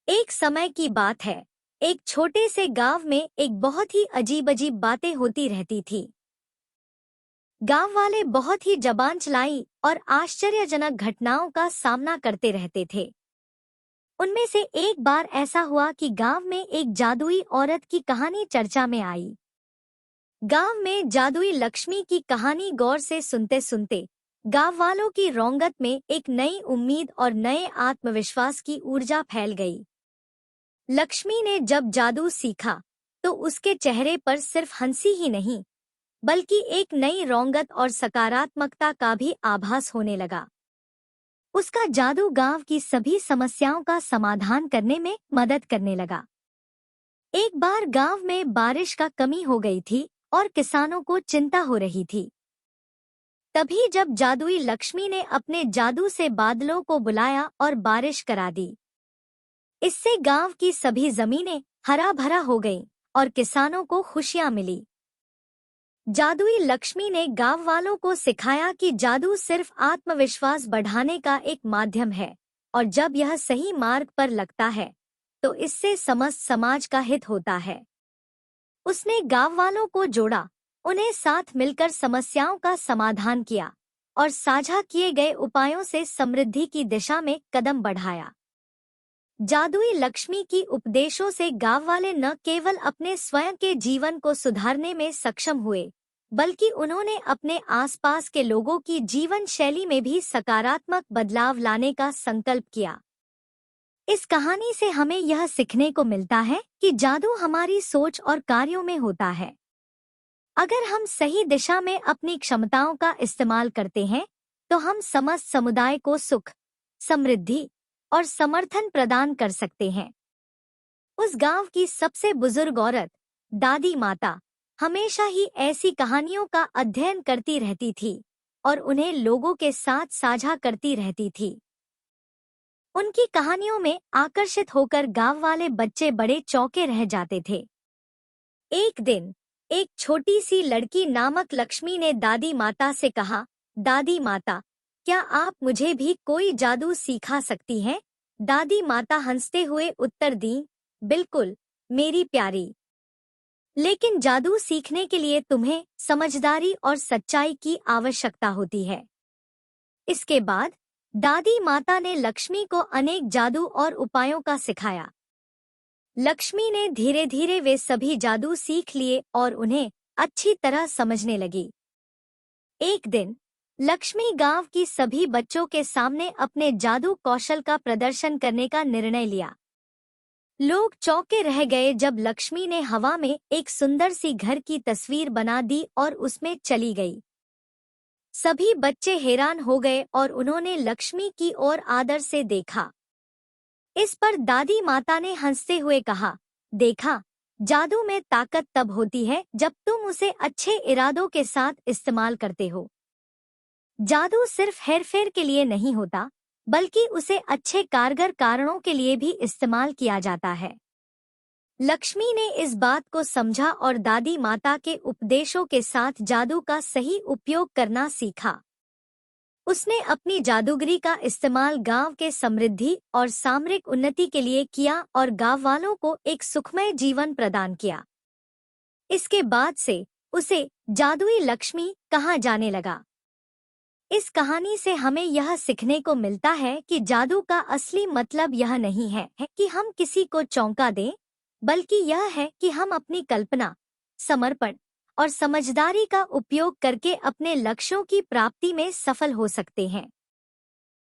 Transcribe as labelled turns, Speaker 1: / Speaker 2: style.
Speaker 1: एक समय की बात है। एक छोटे से गांव में एक बहुत ही अजीब अजीब बातें होती रहती थी। गांव वाले बहुत ही जबान चलाई और आश्चर्यजनक घटनाओं का सामना करते रहते थे। उनमें से एक बार ऐसा हुआ कि गांव में एक जादुई औरत की कहानी चर्चा में आई। गांव में जादुई लक्ष्मी की कहानी गौर से सुनते सुनते गांव वालों की रौंगत में एक नई उम्मीद और नए आत्मविश्वास की ऊर्जा फैल गई। लक्ष्मी ने जब जादू सीखा तो उसके चेहरे पर सिर्फ हंसी ही नहीं बल्कि एक नई रौंगत और सकारात्मकता का भी आभास होने लगा। उसका जादू गांव की सभी समस्याओं का समाधान करने में मदद करने लगा। एक बार गांव में बारिश का कमी हो गई थी और किसानों को चिंता हो रही थी। तभी जब जादुई लक्ष्मी ने अपने जादू से बादलों को बुलाया और बारिश करा दी। इससे गांव की सभी जमीनें हरा भरा हो गईं और किसानों को खुशियां मिली। जादुई लक्ष्मी ने गांव वालों को सिखाया कि जादू सिर्फ आत्मविश्वास बढ़ाने का एक माध्यम है और जब यह सही मार्ग पर लगता है तो इससे समस्त समाज का हित होता है। उसने गांव वालों को जोड़ा, उन्हें साथ मिलकर समस्याओं का समाधान किया और साझा किए गए उपायों से समृद्धि की दिशा में कदम बढ़ाया। जादुई लक्ष्मी की उपदेशों से गांव वाले न केवल अपने स्वयं के जीवन को सुधारने में सक्षम हुए बल्कि उन्होंने अपने आसपास के लोगों की जीवन शैली में भी सकारात्मक बदलाव लाने का संकल्प किया। इस कहानी से हमें यह सीखने को मिलता है कि जादू हमारी सोच और कार्यों में होता है। अगर हम सही दिशा में अपनी क्षमताओं का इस्तेमाल करते हैं तो हम समस्त समुदाय को सुख, समृद्धि और समर्थन प्रदान कर सकते हैं। उस गांव की सबसे बुजुर्ग औरत, दादी माता, हमेशा ही ऐसी कहानियों का अध्ययन करती रहती थी और उन्हें लोगों के साथ साझा करती रहती थी। उनकी कहानियों में आकर्षित होकर गांव वाले बच्चे बड़े चौंके रह जाते थे। एक दिन एक छोटी सी लड़की नामक लक्ष्मी ने दादी माता से कहा, दादी माता, क्या आप मुझे भी कोई जादू सिखा सकती हैं? दादी माता हंसते हुए उत्तर दी, बिल्कुल मेरी प्यारी, लेकिन जादू सीखने के लिए तुम्हें समझदारी और सच्चाई की आवश्यकता होती है। इसके बाद दादी माता ने लक्ष्मी को अनेक जादू और उपायों का सिखाया। लक्ष्मी ने धीरे धीरे वे सभी जादू सीख लिए और उन्हें अच्छी तरह समझने लगी। एक दिन लक्ष्मी गांव की सभी बच्चों के सामने अपने जादू कौशल का प्रदर्शन करने का निर्णय लिया। लोग चौंके रह गए जब लक्ष्मी ने हवा में एक सुंदर सी घर की तस्वीर बना दी और उसमें चली गई। सभी बच्चे हैरान हो गए और उन्होंने लक्ष्मी की ओर आदर से देखा। इस पर दादी माता ने हंसते हुए कहा, देखा, जादू में ताकत तब होती है जब तुम उसे अच्छे इरादों के साथ इस्तेमाल करते हो। जादू सिर्फ हेरफेर के लिए नहीं होता बल्कि उसे अच्छे कारगर कारणों के लिए भी इस्तेमाल किया जाता है। लक्ष्मी ने इस बात को समझा और दादी माता के उपदेशों के साथ जादू का सही उपयोग करना सीखा। उसने अपनी जादूगरी का इस्तेमाल गांव के समृद्धि और सामरिक उन्नति के लिए किया और गांव वालों को एक सुखमय जीवन प्रदान किया। इसके बाद से उसे जादुई लक्ष्मी कहा जाने लगा। इस कहानी से हमें यह सीखने को मिलता है कि जादू का असली मतलब यह नहीं है कि हम किसी को चौंका दें, बल्कि यह है कि हम अपनी कल्पना, समर्पण और समझदारी का उपयोग करके अपने लक्ष्यों की प्राप्ति में सफल हो सकते हैं।